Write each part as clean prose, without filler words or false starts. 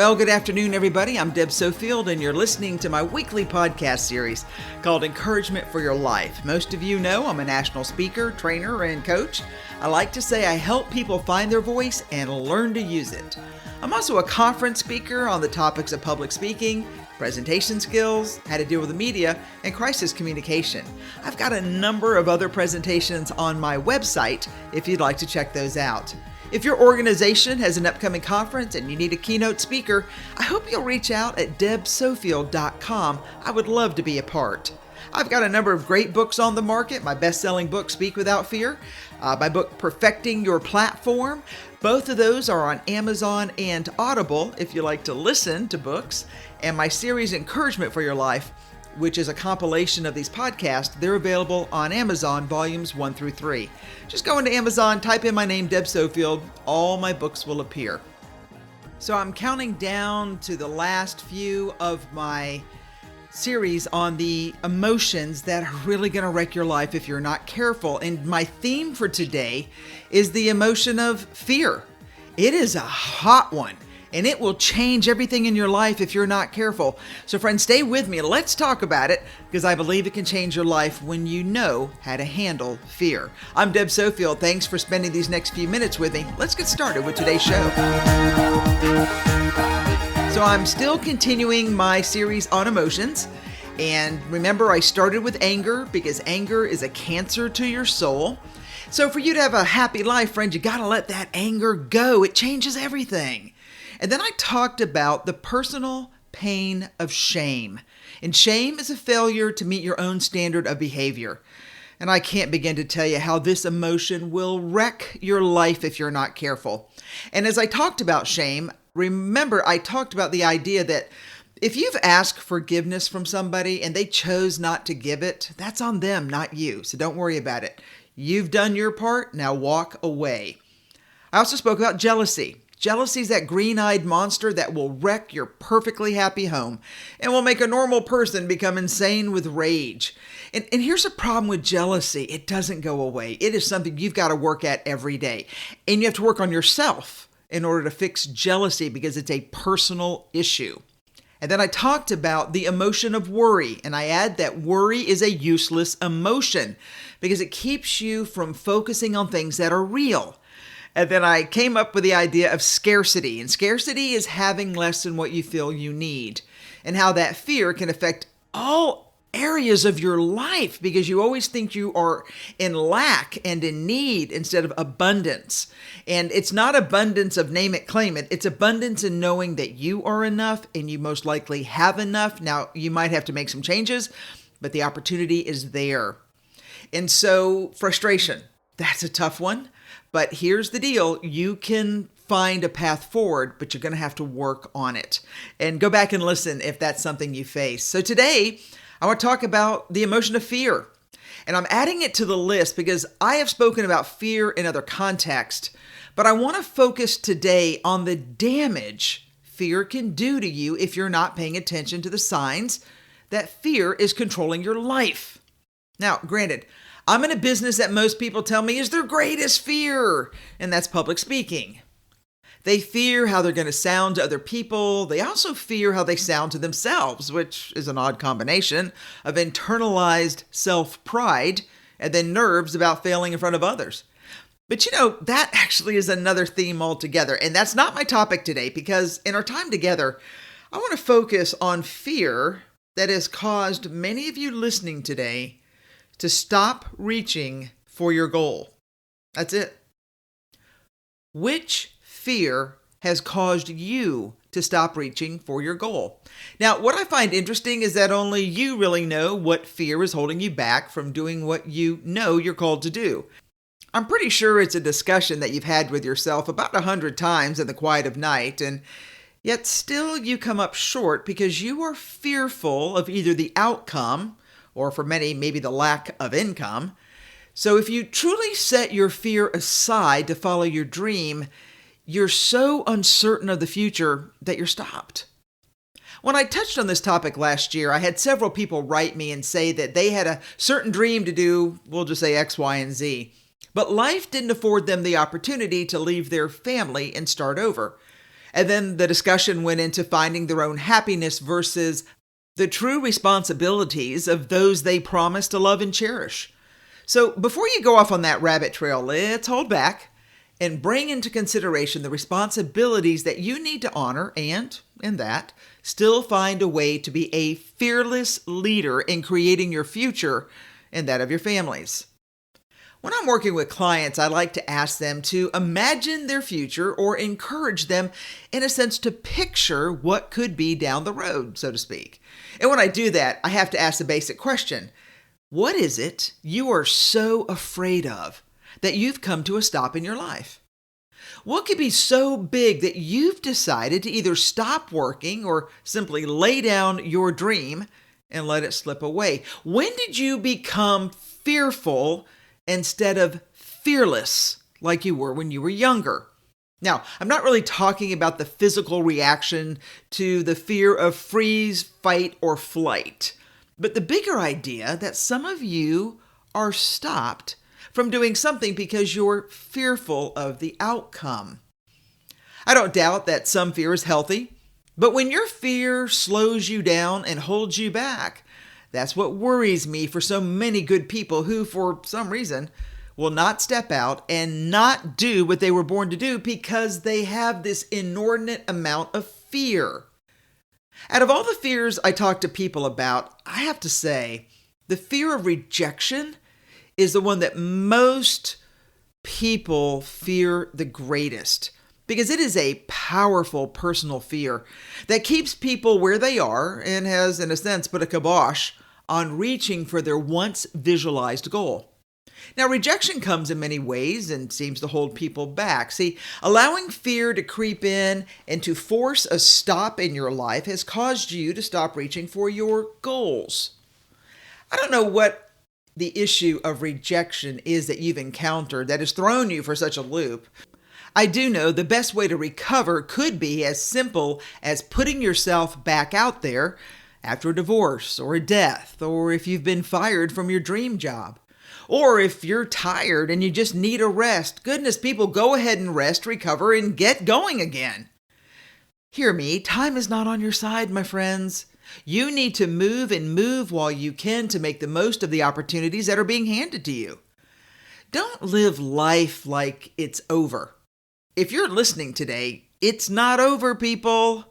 Well, good afternoon, everybody. I'm Deb Sofield, and you're listening to my weekly podcast series called Encouragement for Your Life. Most of you know I'm a national speaker, trainer, and coach. I like to say I help people find their voice and learn to use it. I'm also a conference speaker on the topics of public speaking, presentation skills, how to deal with the media, and crisis communication. I've got a number of other presentations on my website if you'd like to check those out. If your organization has an upcoming conference and you need a keynote speaker, I hope you'll reach out at debsofield.com. I would love to be a part. I've got a number of great books on the market. My best-selling book, Speak Without Fear. My book, Perfecting Your Platform. Both of those are on Amazon and Audible if you like to listen to books. And my series, Encouragement for Your Life, which is a compilation of these podcasts, they're available on Amazon, volumes 1 through 3. Just go into Amazon, type in my name, Deb Sofield, all my books will appear. So I'm counting down to the last few of my series on the emotions that are really going to wreck your life if you're not careful. And my theme for today is the emotion of fear. It is a hot one. And it will change everything in your life if you're not careful. So friends, stay with me. Let's talk about it because I believe it can change your life when you know how to handle fear. I'm Deb Sofield. Thanks for spending these next few minutes with me. Let's get started with today's show. So I'm still continuing my series on emotions. And remember, I started with anger because anger is a cancer to your soul. So for you to have a happy life, friends, you got to let that anger go. It changes everything. And then I talked about the personal pain of shame. And shame is a failure to meet your own standard of behavior. And I can't begin to tell you how this emotion will wreck your life if you're not careful. And as I talked about shame, remember I talked about the idea that if you've asked forgiveness from somebody and they chose not to give it, that's on them, not you. So don't worry about it. You've done your part, now walk away. I also spoke about jealousy. Jealousy is that green-eyed monster that will wreck your perfectly happy home and will make a normal person become insane with rage. And here's the problem with jealousy. It doesn't go away. It is something you've got to work at every day. And you have to work on yourself in order to fix jealousy because it's a personal issue. And then I talked about the emotion of worry. And I add that worry is a useless emotion because it keeps you from focusing on things that are real. And then I came up with the idea of scarcity. And scarcity is having less than what you feel you need. And how that fear can affect all areas of your life because you always think you are in lack and in need instead of abundance. And it's not abundance of name it, claim it. It's abundance in knowing that you are enough and you most likely have enough. Now, you might have to make some changes, but the opportunity is there. And so frustration, that's a tough one. But here's the deal. You can find a path forward, but you're going to have to work on it. And go back and listen if that's something you face. So today, I want to talk about the emotion of fear. And I'm adding it to the list because I have spoken about fear in other contexts. But I want to focus today on the damage fear can do to you if you're not paying attention to the signs that fear is controlling your life. Now, granted, I'm in a business that most people tell me is their greatest fear, and that's public speaking. They fear how they're going to sound to other people. They also fear how they sound to themselves, which is an odd combination of internalized self-pride and then nerves about failing in front of others. But that actually is another theme altogether, and that's not my topic today because in our time together, I want to focus on fear that has caused many of you listening today to stop reaching for your goal. That's it. Which fear has caused you to stop reaching for your goal? Now, what I find interesting is that only you really know what fear is holding you back from doing what you know you're called to do. I'm pretty sure it's a discussion that you've had with yourself about 100 times in the quiet of night, and yet still you come up short because you are fearful of either the outcome or for many, maybe the lack of income. So if you truly set your fear aside to follow your dream, you're so uncertain of the future that you're stopped. When I touched on this topic last year, I had several people write me and say that they had a certain dream to do, we'll just say X, Y, and Z. But life didn't afford them the opportunity to leave their family and start over. And then the discussion went into finding their own happiness versus the true responsibilities of those they promise to love and cherish. So before you go off on that rabbit trail, let's hold back and bring into consideration the responsibilities that you need to honor and, in that, still find a way to be a fearless leader in creating your future and that of your families. When I'm working with clients, I like to ask them to imagine their future or encourage them, in a sense, to picture what could be down the road, so to speak. And when I do that, I have to ask the basic question: what is it you are so afraid of that you've come to a stop in your life? What could be so big that you've decided to either stop working or simply lay down your dream and let it slip away? When did you become fearful instead of fearless like you were when you were younger? Now, I'm not really talking about the physical reaction to the fear of freeze, fight, or flight, but the bigger idea that some of you are stopped from doing something because you're fearful of the outcome. I don't doubt that some fear is healthy, but when your fear slows you down and holds you back, that's what worries me for so many good people who, for some reason, will not step out and not do what they were born to do because they have this inordinate amount of fear. Out of all the fears I talk to people about, I have to say, the fear of rejection is the one that most people fear the greatest, because it is a powerful personal fear that keeps people where they are and has, in a sense, put a kibosh on reaching for their once visualized goal. Now, rejection comes in many ways and seems to hold people back. See, allowing fear to creep in and to force a stop in your life has caused you to stop reaching for your goals. I don't know what the issue of rejection is that you've encountered that has thrown you for such a loop. I do know the best way to recover could be as simple as putting yourself back out there after a divorce or a death, or if you've been fired from your dream job, or if you're tired and you just need a rest. Goodness, people, go ahead and rest, recover, and get going again. Hear me, time is not on your side, my friends. You need to move and move while you can to make the most of the opportunities that are being handed to you. Don't live life like it's over. If you're listening today, it's not over, people.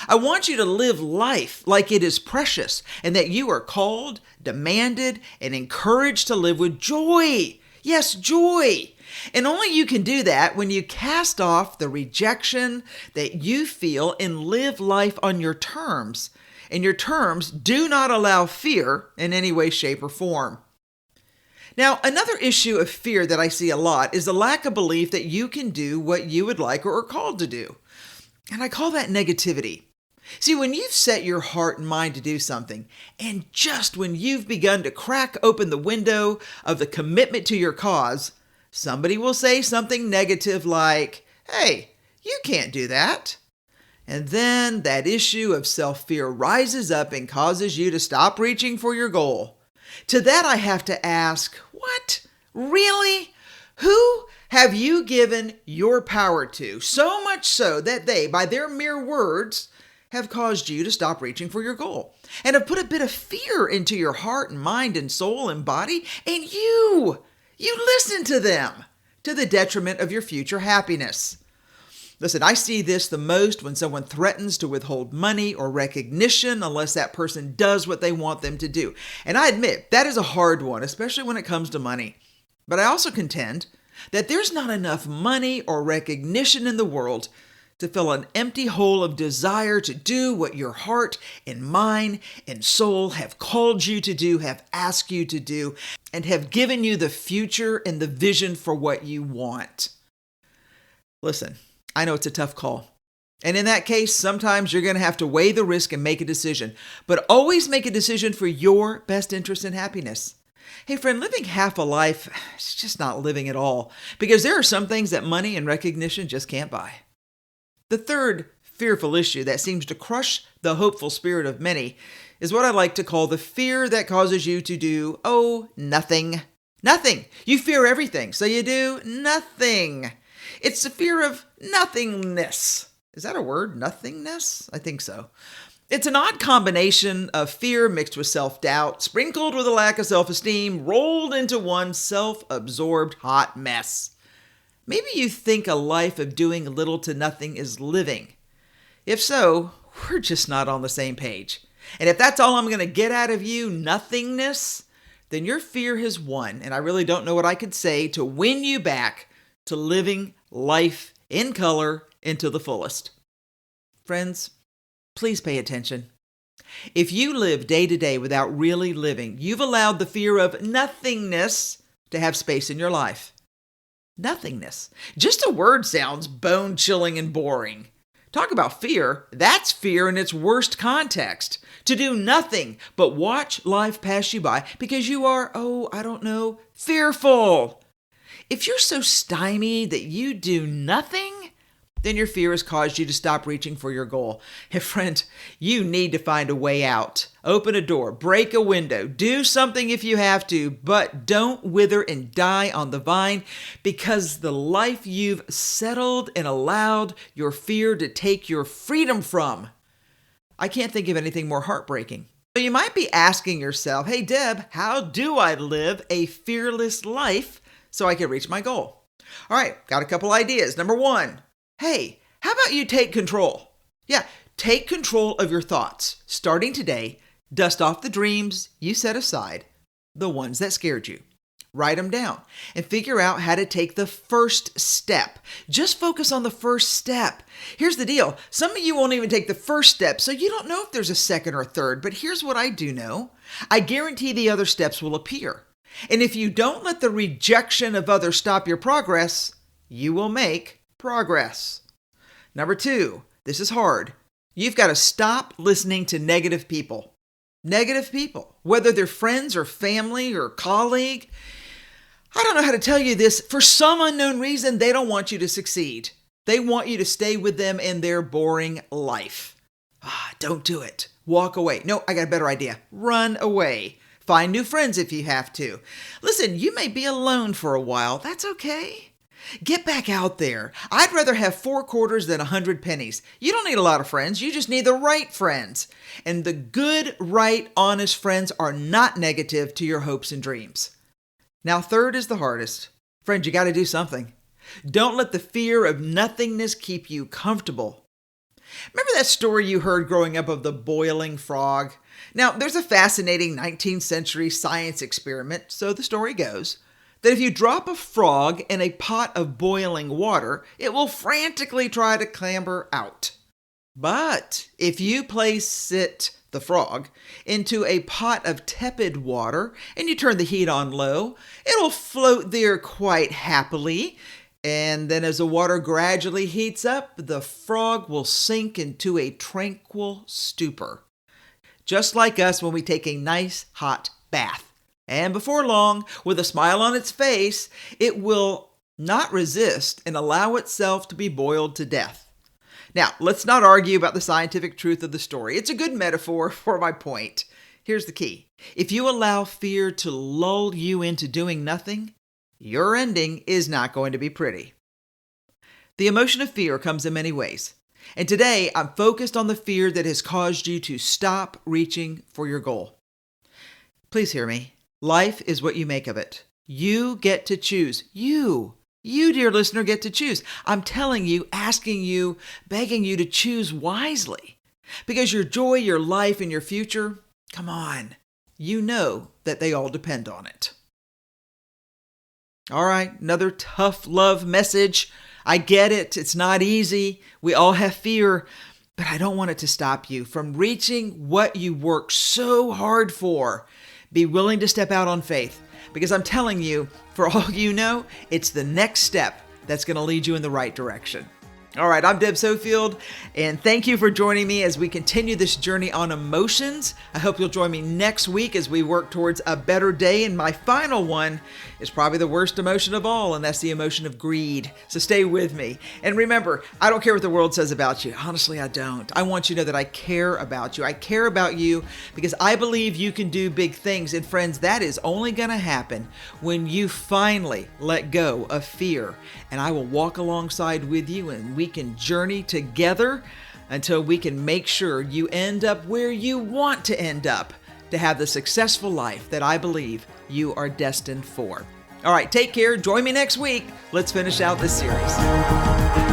I want you to live life like it is precious and that you are called, demanded, and encouraged to live with joy. Yes, joy. And only you can do that when you cast off the rejection that you feel and live life on your terms. And your terms do not allow fear in any way, shape, or form. Now, another issue of fear that I see a lot is the lack of belief that you can do what you would like or are called to do. And I call that negativity. See, when you've set your heart and mind to do something, and just when you've begun to crack open the window of the commitment to your cause, somebody will say something negative like, "Hey, you can't do that." And then that issue of self-fear rises up and causes you to stop reaching for your goal. To that I have to ask, what? Really? Who have you given your power to? So much so that they, by their mere words, have caused you to stop reaching for your goal and have put a bit of fear into your heart and mind and soul and body, and you listen to them to the detriment of your future happiness. Listen, I see this the most when someone threatens to withhold money or recognition unless that person does what they want them to do. And I admit, that is a hard one, especially when it comes to money. But I also contend that there's not enough money or recognition in the world to fill an empty hole of desire to do what your heart and mind and soul have called you to do, have asked you to do, and have given you the future and the vision for what you want. Listen, I know it's a tough call. And in that case, sometimes you're going to have to weigh the risk and make a decision. But always make a decision for your best interest and happiness. Hey friend, living half a life is just not living at all. Because there are some things that money and recognition just can't buy. The third fearful issue that seems to crush the hopeful spirit of many is what I like to call the fear that causes you to do, nothing. Nothing. You fear everything, so you do nothing. It's the fear of nothingness. Is that a word? Nothingness? I think so. It's an odd combination of fear mixed with self-doubt, sprinkled with a lack of self-esteem, rolled into one self-absorbed hot mess. Maybe you think a life of doing little to nothing is living. If so, we're just not on the same page. And if that's all I'm going to get out of you, nothingness, then your fear has won. And I really don't know what I could say to win you back to living life in color into the fullest. Friends, please pay attention. If you live day to day without really living, you've allowed the fear of nothingness to have space in your life. Nothingness. Just a word sounds bone-chilling and boring. Talk about fear. That's fear in its worst context. To do nothing but watch life pass you by because you are, fearful. If you're so stymied that you do nothing, then your fear has caused you to stop reaching for your goal. Hey, friend, you need to find a way out. Open a door, break a window, do something if you have to, but don't wither and die on the vine because the life you've settled and allowed your fear to take your freedom from. I can't think of anything more heartbreaking. So you might be asking yourself, hey, Deb, how do I live a fearless life so I can reach my goal? All right, got a couple ideas. Number one, hey, how about you take control? Yeah, take control of your thoughts. Starting today, dust off the dreams you set aside, the ones that scared you. Write them down and figure out how to take the first step. Just focus on the first step. Here's the deal. Some of you won't even take the first step, so you don't know if there's a second or third, but here's what I do know. I guarantee the other steps will appear. And if you don't let the rejection of others stop your progress, you will make progress. Number two, this is hard. You've got to stop listening to negative people. Negative people, whether they're friends or family or colleague. I don't know how to tell you this. For some unknown reason, they don't want you to succeed. They want you to stay with them in their boring life. Don't do it. Walk away. No, I got a better idea. Run away. Find new friends if you have to. Listen, you may be alone for a while. That's okay. Get back out there. I'd rather have 4 quarters than 100 pennies. You don't need a lot of friends. You just need the right friends. And the good, right, honest friends are not negative to your hopes and dreams. Now, third is the hardest. Friends, you got to do something. Don't let the fear of nothingness keep you comfortable. Remember that story you heard growing up of the boiling frog? Now, there's a fascinating 19th century science experiment, so the story goes, that if you drop a frog in a pot of boiling water, it will frantically try to clamber out. But if you place the frog, into a pot of tepid water and you turn the heat on low, it'll float there quite happily. And then as the water gradually heats up, the frog will sink into a tranquil stupor. Just like us when we take a nice hot bath. And before long, with a smile on its face, it will not resist and allow itself to be boiled to death. Now, let's not argue about the scientific truth of the story. It's a good metaphor for my point. Here's the key. If you allow fear to lull you into doing nothing, your ending is not going to be pretty. The emotion of fear comes in many ways. And today, I'm focused on the fear that has caused you to stop reaching for your goal. Please hear me. Life is what you make of it. You get to choose. You, dear listener, get to choose. I'm telling you, asking you, begging you to choose wisely. Because your joy, your life, and your future, come on, you know that they all depend on it. All right, another tough love message. I get it. It's not easy. We all have fear. But I don't want it to stop you from reaching what you work so hard for. Be willing to step out on faith, because I'm telling you, for all you know, it's the next step that's going to lead you in the right direction. All right, I'm Deb Sofield, and thank you for joining me as we continue this journey on emotions. I hope you'll join me next week as we work towards a better day, and my final one is probably the worst emotion of all, and that's the emotion of greed. So stay with me. And remember, I don't care what the world says about you. Honestly, I don't. I want you to know that I care about you. I care about you because I believe you can do big things. And friends, that is only going to happen when you finally let go of fear. And I will walk alongside with you, and we can journey together until we can make sure you end up where you want to end up to have the successful life that I believe you are destined for. All right, take care. Join me next week. Let's finish out this series.